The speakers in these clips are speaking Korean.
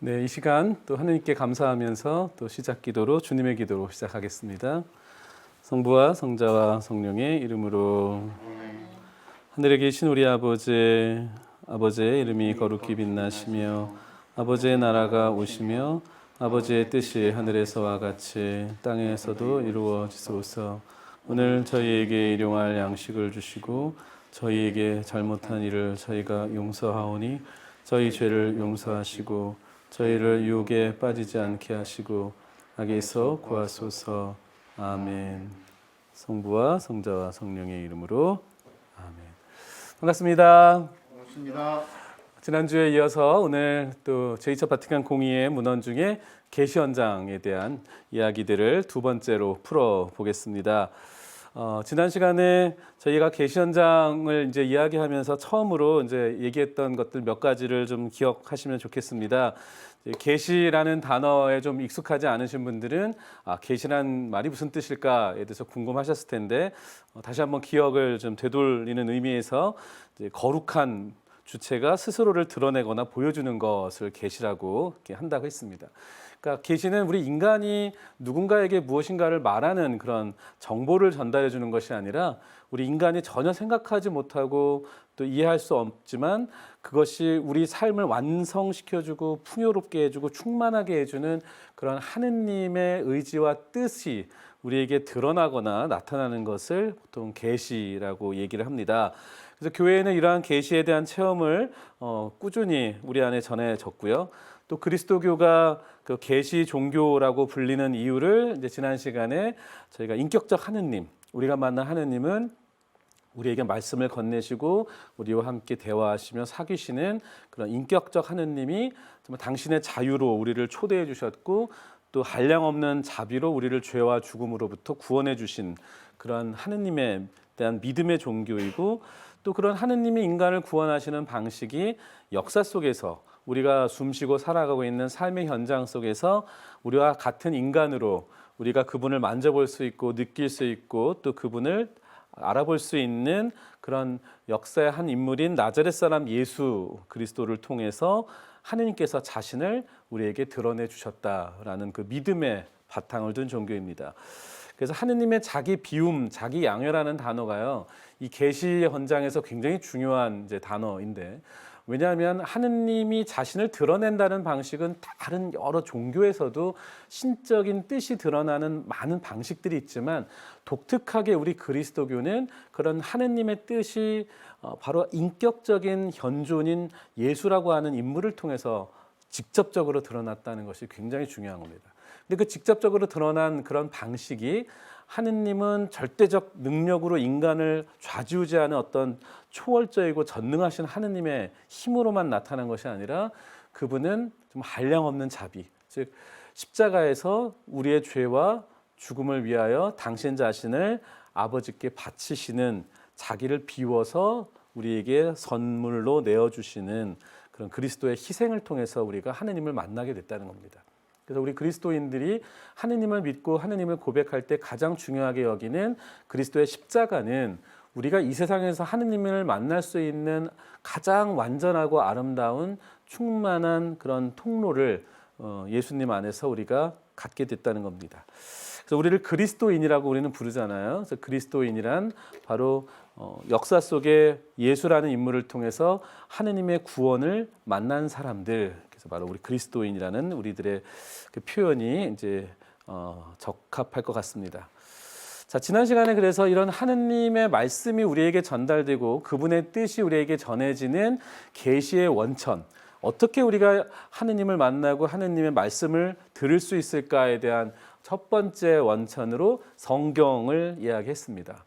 네, 이 시간 또 하느님께 감사하면서 또 시작 기도로 주님의 기도로 시작하겠습니다. 성부와 성자와 성령의 이름으로. 하늘에 계신 우리 아버지, 아버지의 이름이 거룩히 빛나시며 아버지의 나라가 오시며 아버지의 뜻이 하늘에서와 같이 땅에서도 이루어지소서. 오늘 저희에게 일용할 양식을 주시고 저희에게 잘못한 일을 저희가 용서하오니 저희 죄를 용서하시고 저희를 유혹에 빠지지 않게 하시고 악에서 구하소서. 아멘. 성부와 성자와 성령의 이름으로 아멘. 반갑습니다. 반갑습니다. 지난주에 이어서 오늘 또 제2차 바티칸 공의회 문헌 중에 계시 현장에 대한 이야기들을 두 번째로 풀어보겠습니다. 지난 시간에 저희가 계시 현장을 이제 이야기하면서 처음으로 이제 얘기했던 것들 몇 가지를 좀 기억하시면 좋겠습니다. 계시라는 단어에 좀 익숙하지 않으신 분들은 계시란 말이 무슨 뜻일까에 대해서 궁금하셨을 텐데 다시 한번 기억을 좀 되돌리는 의미에서 이제 거룩한 주체가 스스로를 드러내거나 보여주는 것을 계시라고 한다고 했습니다. 그러니까 계시는 우리 인간이 누군가에게 무엇인가를 말하는 그런 정보를 전달해 주는 것이 아니라 우리 인간이 전혀 생각하지 못하고 또 이해할 수 없지만 그것이 우리 삶을 완성시켜주고 풍요롭게 해주고 충만하게 해주는 그런 하느님의 의지와 뜻이 우리에게 드러나거나 나타나는 것을 보통 계시라고 얘기를 합니다. 그래서 교회에는 이러한 계시에 대한 체험을 꾸준히 우리 안에 전해졌고요. 또 그리스도교가 그 계시 종교라고 불리는 이유를 이제 지난 시간에 저희가 인격적 하느님, 우리가 만난 하느님은 우리에게 말씀을 건네시고 우리와 함께 대화하시며 사귀시는 그런 인격적 하느님이 정말 당신의 자유로 우리를 초대해 주셨고 또 한량없는 자비로 우리를 죄와 죽음으로부터 구원해 주신 그런 하느님에 대한 믿음의 종교이고 또 그런 하느님이 인간을 구원하시는 방식이 역사 속에서 우리가 숨쉬고 살아가고 있는 삶의 현장 속에서 우리와 같은 인간으로 우리가 그분을 만져볼 수 있고 느낄 수 있고 또 그분을 알아볼 수 있는 그런 역사의 한 인물인 나자렛 사람 예수 그리스도를 통해서 하느님께서 자신을 우리에게 드러내 주셨다라는 그 믿음의 바탕을 둔 종교입니다. 그래서 하느님의 자기 비움, 자기 양해라는 단어가요, 이 계시 현장에서 굉장히 중요한 이제 단어인데, 왜냐하면 하느님이 자신을 드러낸다는 방식은 다른 여러 종교에서도 신적인 뜻이 드러나는 많은 방식들이 있지만 독특하게 우리 그리스도교는 그런 하느님의 뜻이 바로 인격적인 현존인 예수라고 하는 인물을 통해서 직접적으로 드러났다는 것이 굉장히 중요한 겁니다. 근데 그 직접적으로 드러난 그런 방식이 하느님은 절대적 능력으로 인간을 좌지우지하는 어떤 초월적이고 전능하신 하느님의 힘으로만 나타난 것이 아니라 그분은 좀 한량없는 자비, 즉 십자가에서 우리의 죄와 죽음을 위하여 당신 자신을 아버지께 바치시는 자기를 비워서 우리에게 선물로 내어주시는 그런 그리스도의 희생을 통해서 우리가 하느님을 만나게 됐다는 겁니다. 그래서 우리 그리스도인들이 하느님을 믿고 하느님을 고백할 때 가장 중요하게 여기는 그리스도의 십자가는 우리가 이 세상에서 하느님을 만날 수 있는 가장 완전하고 아름다운 충만한 그런 통로를 예수님 안에서 우리가 갖게 됐다는 겁니다. 그래서 우리를 그리스도인이라고 우리는 부르잖아요. 그래서 그리스도인이란 바로 역사 속에 예수라는 인물을 통해서 하느님의 구원을 만난 사람들. 그래서 바로 우리 그리스도인이라는 우리들의 그 표현이 이제 적합할 것 같습니다. 자, 지난 시간에 그래서 이런 하느님의 말씀이 우리에게 전달되고 그분의 뜻이 우리에게 전해지는 계시의 원천, 어떻게 우리가 하느님을 만나고 하느님의 말씀을 들을 수 있을까에 대한 첫 번째 원천으로 성경을 이야기했습니다.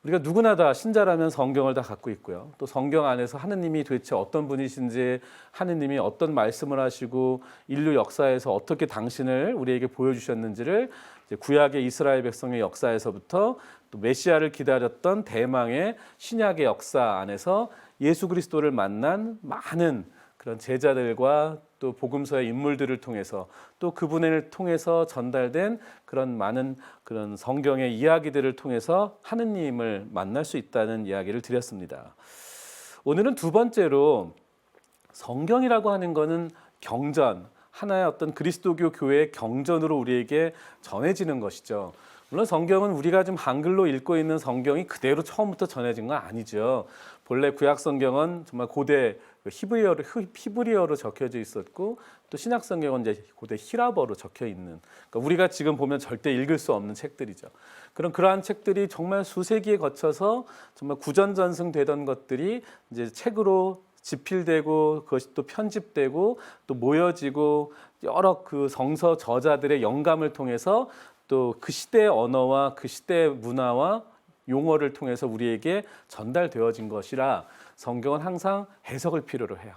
우리가 누구나 다 신자라면 성경을 다 갖고 있고요. 또 성경 안에서 하느님이 도대체 어떤 분이신지, 하느님이 어떤 말씀을 하시고 인류 역사에서 어떻게 당신을 우리에게 보여주셨는지를 이제 구약의 이스라엘 백성의 역사에서부터 또 메시아를 기다렸던 대망의 신약의 역사 안에서 예수 그리스도를 만난 많은 그런 제자들과 또 복음서의 인물들을 통해서 또 그분을 통해서 전달된 그런 많은 그런 성경의 이야기들을 통해서 하느님을 만날 수 있다는 이야기를 드렸습니다. 오늘은 두 번째로 성경이라고 하는 것은 경전, 하나의 어떤 그리스도교 교회의 경전으로 우리에게 전해지는 것이죠. 물론 성경은 우리가 지금 한글로 읽고 있는 성경이 그대로 처음부터 전해진 건 아니죠. 본래 구약 성경은 정말 고대 히브리어로 적혀져 있었고 또 신약 성경은 이제 고대 히라버로 적혀 있는, 그러니까 우리가 지금 보면 절대 읽을 수 없는 책들이죠. 그러한 책들이 정말 수세기에 거쳐서 정말 구전전승되던 것들이 이제 책으로 집필되고 그것이 또 편집되고 또 모여지고 여러 그 성서 저자들의 영감을 통해서 또 그 시대의 언어와 그 시대의 문화와 용어를 통해서 우리에게 전달되어진 것이라 성경은 항상 해석을 필요로 해요.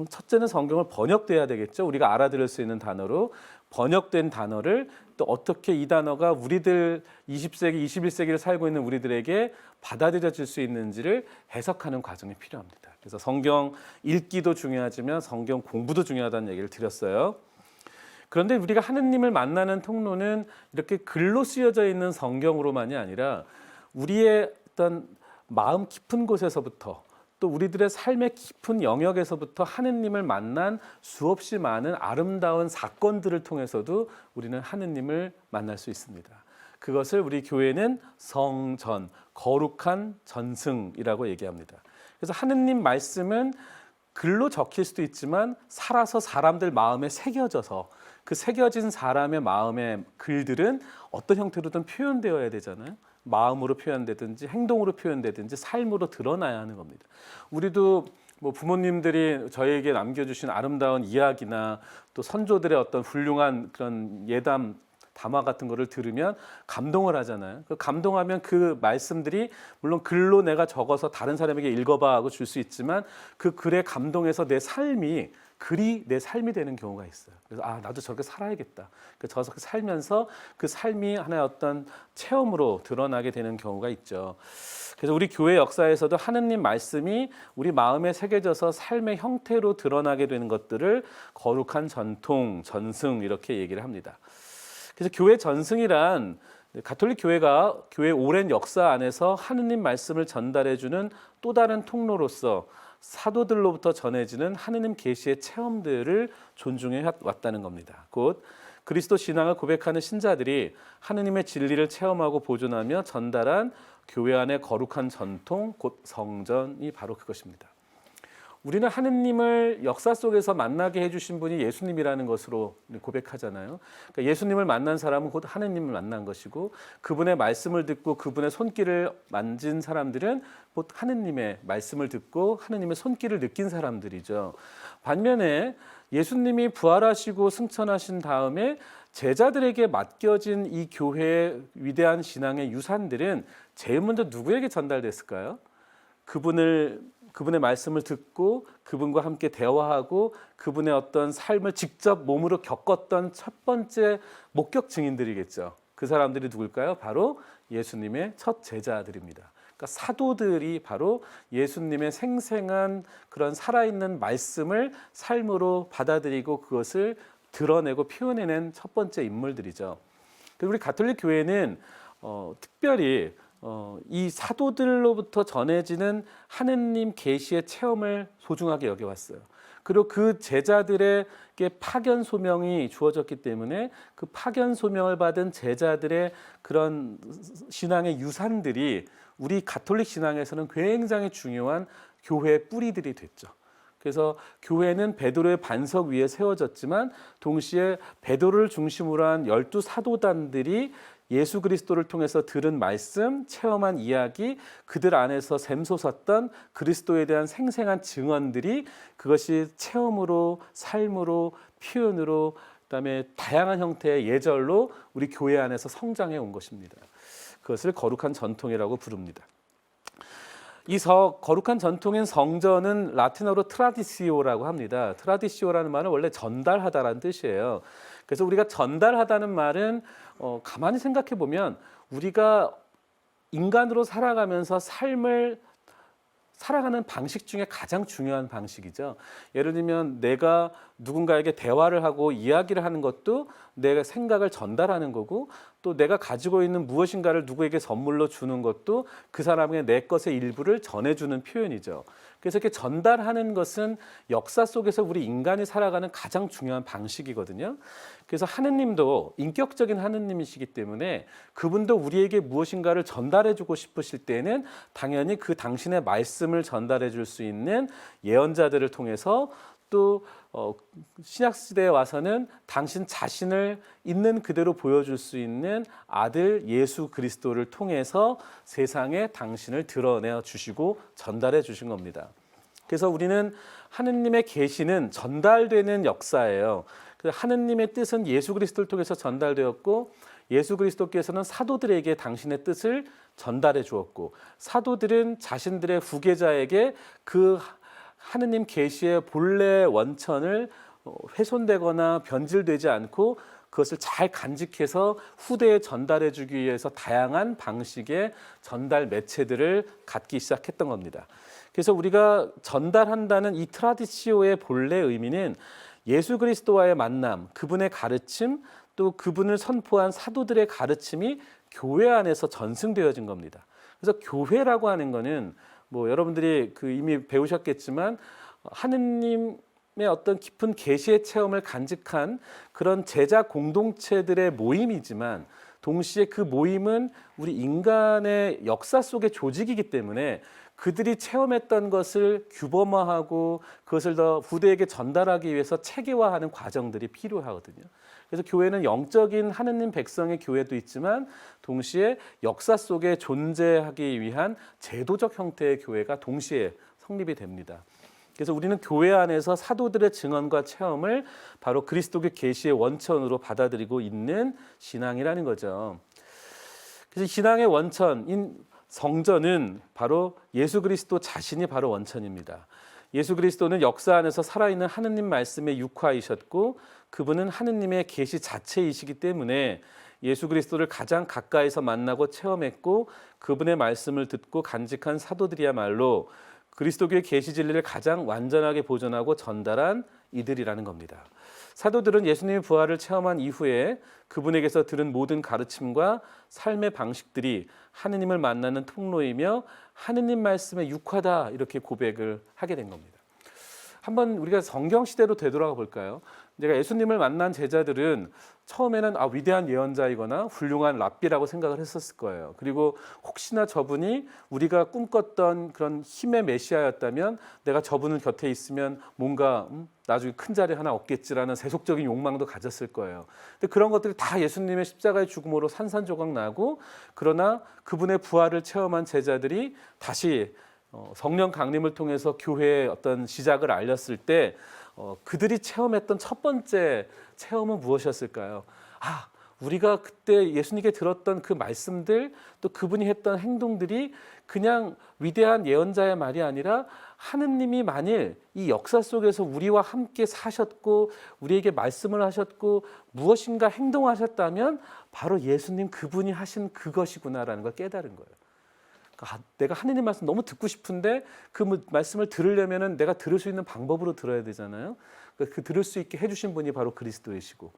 첫째는 성경을 번역돼야 되겠죠. 우리가 알아들을 수 있는 단어로 번역된 단어를 또 어떻게 이 단어가 우리들 20세기, 21세기를 살고 있는 우리들에게 받아들여질 수 있는지를 해석하는 과정이 필요합니다. 그래서 성경 읽기도 중요하지만 성경 공부도 중요하다는 얘기를 드렸어요. 그런데 우리가 하느님을 만나는 통로는 이렇게 글로 쓰여져 있는 성경으로만이 아니라 우리의 어떤 마음 깊은 곳에서부터 또 우리들의 삶의 깊은 영역에서부터 하느님을 만난 수없이 많은 아름다운 사건들을 통해서도 우리는 하느님을 만날 수 있습니다. 그것을 우리 교회는 성전, 거룩한 전승이라고 얘기합니다. 그래서 하느님 말씀은 글로 적힐 수도 있지만 살아서 사람들 마음에 새겨져서 그 새겨진 사람의 마음의 글들은 어떤 형태로든 표현되어야 되잖아요. 마음으로 표현되든지 행동으로 표현되든지 삶으로 드러나야 하는 겁니다. 우리도 뭐 부모님들이 저희에게 남겨주신 아름다운 이야기나 또 선조들의 어떤 훌륭한 그런 예담 담화 같은 거를 들으면 감동을 하잖아요. 감동하면 그 말씀들이 물론 글로 내가 적어서 다른 사람에게 읽어봐 하고 줄 수 있지만 그 글에 감동해서 내 삶이 글이 내 삶이 되는 경우가 있어요. 그래서 나도 저렇게 살아야겠다. 저렇게 살면서 그 삶이 하나의 어떤 체험으로 드러나게 되는 경우가 있죠. 그래서 우리 교회 역사에서도 하느님 말씀이 우리 마음에 새겨져서 삶의 형태로 드러나게 되는 것들을 거룩한 전통, 전승 이렇게 얘기를 합니다. 그래서 교회 전승이란 가톨릭 교회가 교회의 오랜 역사 안에서 하느님 말씀을 전달해주는 또 다른 통로로서 사도들로부터 전해지는 하느님 계시의 체험들을 존중해 왔다는 겁니다. 곧 그리스도 신앙을 고백하는 신자들이 하느님의 진리를 체험하고 보존하며 전달한 교회 안의 거룩한 전통, 곧 성전이 바로 그것입니다. 우리는 하느님을 역사 속에서 만나게 해주신 분이 예수님이라는 것으로 고백하잖아요. 그러니까 예수님을 만난 사람은 곧 하느님을 만난 것이고 그분의 말씀을 듣고 그분의 손길을 만진 사람들은 곧 하느님의 말씀을 듣고 하느님의 손길을 느낀 사람들이죠. 반면에 예수님이 부활하시고 승천하신 다음에 제자들에게 맡겨진 이 교회의 위대한 신앙의 유산들은 제일 먼저 누구에게 전달됐을까요? 그분의 말씀을 듣고 그분과 함께 대화하고 그분의 어떤 삶을 직접 몸으로 겪었던 첫 번째 목격 증인들이겠죠. 그 사람들이 누굴까요? 바로 예수님의 첫 제자들입니다. 그러니까 사도들이 바로 예수님의 생생한 그런 살아있는 말씀을 삶으로 받아들이고 그것을 드러내고 표현해낸 첫 번째 인물들이죠. 우리 가톨릭 교회는 특별히 이 사도들로부터 전해지는 하느님 계시의 체험을 소중하게 여겨왔어요. 그리고 그 제자들에게 파견 소명이 주어졌기 때문에 그 파견 소명을 받은 제자들의 그런 신앙의 유산들이 우리 가톨릭 신앙에서는 굉장히 중요한 교회의 뿌리들이 됐죠. 그래서 교회는 베드로의 반석 위에 세워졌지만 동시에 베드로를 중심으로 한 12 사도단들이 예수 그리스도를 통해서 들은 말씀, 체험한 이야기, 그들 안에서 샘솟았던 그리스도에 대한 생생한 증언들이 그것이 체험으로, 삶으로, 표현으로, 그다음에 다양한 형태의 예절로 우리 교회 안에서 성장해 온 것입니다. 그것을 거룩한 전통이라고 부릅니다. 이 거룩한 전통인 성전은 라틴어로 트라디시오라고 합니다. 트라디시오라는 말은 원래 전달하다라는 뜻이에요. 그래서 우리가 전달하다는 말은 가만히 생각해 보면 우리가 인간으로 살아가면서 삶을 살아가는 방식 중에 가장 중요한 방식이죠. 예를 들면 내가 누군가에게 대화를 하고 이야기를 하는 것도 내 생각을 전달하는 거고 또 내가 가지고 있는 무엇인가를 누구에게 선물로 주는 것도 그 사람의 내 것의 일부를 전해주는 표현이죠. 그래서 이렇게 전달하는 것은 역사 속에서 우리 인간이 살아가는 가장 중요한 방식이거든요. 그래서 하느님도 인격적인 하느님이시기 때문에 그분도 우리에게 무엇인가를 전달해주고 싶으실 때는 당연히 그 당신의 말씀을 전달해 줄 수 있는 예언자들을 통해서 또 신약 시대에 와서는 당신 자신을 있는 그대로 보여줄 수 있는 아들 예수 그리스도를 통해서 세상에 당신을 드러내 주시고 전달해 주신 겁니다. 그래서 우리는 하느님의 계시는 전달되는 역사예요. 하느님의 뜻은 예수 그리스도를 통해서 전달되었고 예수 그리스도께서는 사도들에게 당신의 뜻을 전달해 주었고 사도들은 자신들의 후계자에게 그 하느님 계시의 본래 원천을 훼손되거나 변질되지 않고 그것을 잘 간직해서 후대에 전달해 주기 위해서 다양한 방식의 전달 매체들을 갖기 시작했던 겁니다. 그래서 우리가 전달한다는 이 트라디시오의 본래 의미는 예수 그리스도와의 만남, 그분의 가르침, 또 그분을 선포한 사도들의 가르침이 교회 안에서 전승되어진 겁니다. 그래서 교회라고 하는 거는 뭐 여러분들이 이미 배우셨겠지만 하느님의 어떤 깊은 계시의 체험을 간직한 그런 제자 공동체들의 모임이지만 동시에 그 모임은 우리 인간의 역사 속의 조직이기 때문에 그들이 체험했던 것을 규범화하고 그것을 더 후대에게 전달하기 위해서 체계화하는 과정들이 필요하거든요. 그래서 교회는 영적인 하느님 백성의 교회도 있지만 동시에 역사 속에 존재하기 위한 제도적 형태의 교회가 동시에 성립이 됩니다. 그래서 우리는 교회 안에서 사도들의 증언과 체험을 바로 그리스도의 계시의 원천으로 받아들이고 있는 신앙이라는 거죠. 그래서 신앙의 원천인 성전은 바로 예수 그리스도 자신이 바로 원천입니다. 예수 그리스도는 역사 안에서 살아있는 하느님 말씀의 육화이셨고 그분은 하느님의 계시 자체이시기 때문에 예수 그리스도를 가장 가까이서 만나고 체험했고 그분의 말씀을 듣고 간직한 사도들이야말로 그리스도교의 계시 진리를 가장 완전하게 보존하고 전달한 이들이라는 겁니다. 사도들은 예수님의 부활을 체험한 이후에 그분에게서 들은 모든 가르침과 삶의 방식들이 하느님을 만나는 통로이며 하느님 말씀의 육화다 이렇게 고백을 하게 된 겁니다. 한번 우리가 성경 시대로 되돌아가 볼까요? 제가 예수님을 만난 제자들은 처음에는 위대한 예언자이거나 훌륭한 랍비라고 생각을 했었을 거예요. 그리고 혹시나 저분이 우리가 꿈꿨던 그런 힘의 메시아였다면 내가 저분은 곁에 있으면 뭔가 나중에 큰 자리 하나 얻겠지라는 세속적인 욕망도 가졌을 거예요. 근데 그런 것들이 다 예수님의 십자가의 죽음으로 산산조각 나고 그러나 그분의 부활을 체험한 제자들이 다시 성령 강림을 통해서 교회의 어떤 시작을 알렸을 때 그들이 체험했던 첫 번째 체험은 무엇이었을까요? 우리가 그때 예수님께 들었던 그 말씀들 또 그분이 했던 행동들이 그냥 위대한 예언자의 말이 아니라 하느님이 만일 이 역사 속에서 우리와 함께 사셨고 우리에게 말씀을 하셨고 무엇인가 행동하셨다면 바로 예수님 그분이 하신 그것이구나라는 걸 깨달은 거예요. 내가 하느님 말씀 너무 듣고 싶은데 그 말씀을 들으려면은 내가 들을 수 있는 방법으로 들어야 되잖아요. 그 들을 수 있게 해주신 분이 바로 그리스도이시고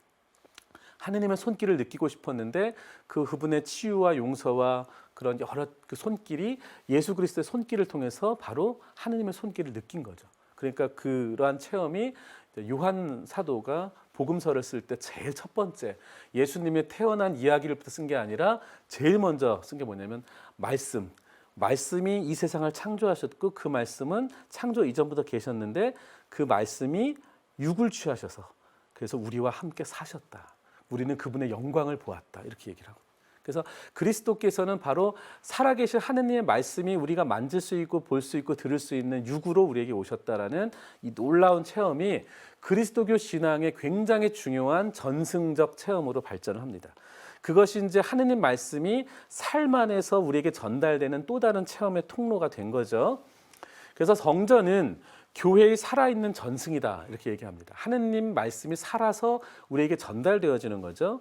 하느님의 손길을 느끼고 싶었는데 그분의 치유와 용서와 그런 여러 그 손길이 예수 그리스도의 손길을 통해서 바로 하느님의 손길을 느낀 거죠. 그러니까 그러한 체험이 요한 사도가 복음서를 쓸 때 제일 첫 번째 예수님의 태어난 이야기를부터 쓴 게 아니라 제일 먼저 쓴 게 뭐냐면 말씀이 이 세상을 창조하셨고 그 말씀은 창조 이전부터 계셨는데 그 말씀이 육을 취하셔서 그래서 우리와 함께 사셨다. 우리는 그분의 영광을 보았다. 이렇게 얘기를 하고. 그래서 그리스도께서는 바로 살아계신 하느님의 말씀이 우리가 만질 수 있고 볼 수 있고 들을 수 있는 육으로 우리에게 오셨다라는 이 놀라운 체험이 그리스도교 신앙의 굉장히 중요한 전승적 체험으로 발전을 합니다. 그것이 이제 하느님 말씀이 삶 안에서 우리에게 전달되는 또 다른 체험의 통로가 된 거죠. 그래서 성전은 교회의 살아있는 전승이다 이렇게 얘기합니다. 하느님 말씀이 살아서 우리에게 전달되어지는 거죠.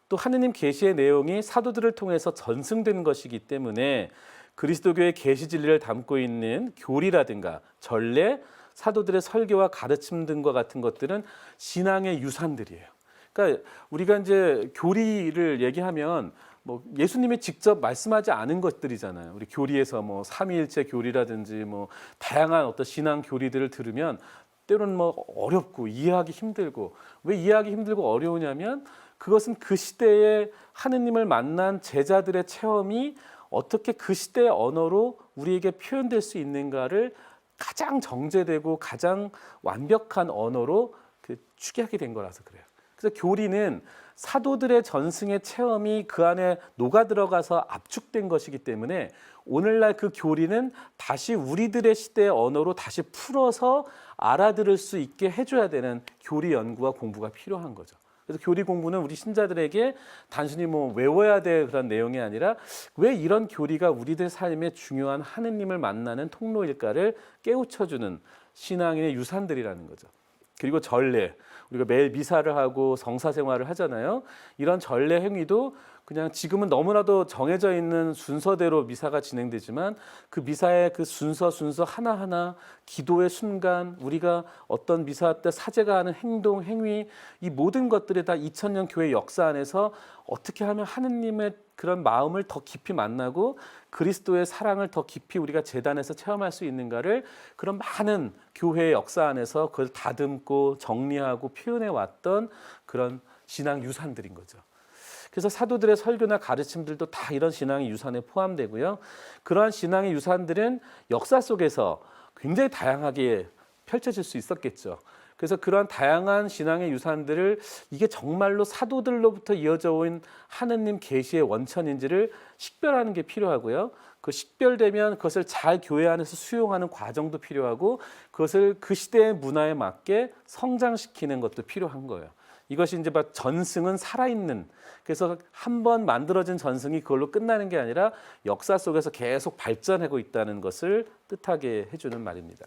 또 하느님 계시의 내용이 사도들을 통해서 전승된 것이기 때문에 그리스도교의 계시 진리를 담고 있는 교리라든가 전례, 사도들의 설교와 가르침 등과 같은 것들은 신앙의 유산들이에요. 그러니까 우리가 이제 교리를 얘기하면 뭐 예수님이 직접 말씀하지 않은 것들이잖아요. 우리 교리에서 뭐 삼위일체 교리라든지 뭐 다양한 어떤 신앙 교리들을 들으면 때로는 뭐 어렵고 이해하기 힘들고, 왜 이해하기 힘들고 어려우냐면 그것은 그 시대에 하느님을 만난 제자들의 체험이 어떻게 그 시대의 언어로 우리에게 표현될 수 있는가를 가장 정제되고 가장 완벽한 언어로 추계하게 된 거라서 그래요. 그래서 교리는 사도들의 전승의 체험이 그 안에 녹아 들어가서 압축된 것이기 때문에 오늘날 그 교리는 다시 우리들의 시대의 언어로 다시 풀어서 알아들을 수 있게 해줘야 되는 교리 연구와 공부가 필요한 거죠. 그래서 교리 공부는 우리 신자들에게 단순히 뭐 외워야 될 그런 내용이 아니라 왜 이런 교리가 우리들 삶에 중요한 하느님을 만나는 통로일까를 깨우쳐주는 신앙인의 유산들이라는 거죠. 그리고 전례, 우리가 매일 미사를 하고 성사 생활을 하잖아요. 이런 전례 행위도 그냥 지금은 너무나도 정해져 있는 순서대로 미사가 진행되지만 그 미사의 그 순서 하나하나, 기도의 순간, 우리가 어떤 미사 때 사제가 하는 행동, 행위, 이 모든 것들이 다 2000년 교회 역사 안에서 어떻게 하면 하느님의 그런 마음을 더 깊이 만나고 그리스도의 사랑을 더 깊이 우리가 제단에서 체험할 수 있는가를 그런 많은 교회의 역사 안에서 그걸 다듬고 정리하고 표현해 왔던 그런 신앙 유산들인 거죠. 그래서 사도들의 설교나 가르침들도 다 이런 신앙의 유산에 포함되고요. 그러한 신앙의 유산들은 역사 속에서 굉장히 다양하게 펼쳐질 수 있었겠죠. 그래서 그러한 다양한 신앙의 유산들을 이게 정말로 사도들로부터 이어져 온 하느님 계시의 원천인지를 식별하는 게 필요하고요. 그 식별되면 그것을 잘 교회 안에서 수용하는 과정도 필요하고 그것을 그 시대의 문화에 맞게 성장시키는 것도 필요한 거예요. 이것이 이제 전승은 살아있는, 그래서 한번 만들어진 전승이 그걸로 끝나는 게 아니라 역사 속에서 계속 발전하고 있다는 것을 뜻하게 해주는 말입니다.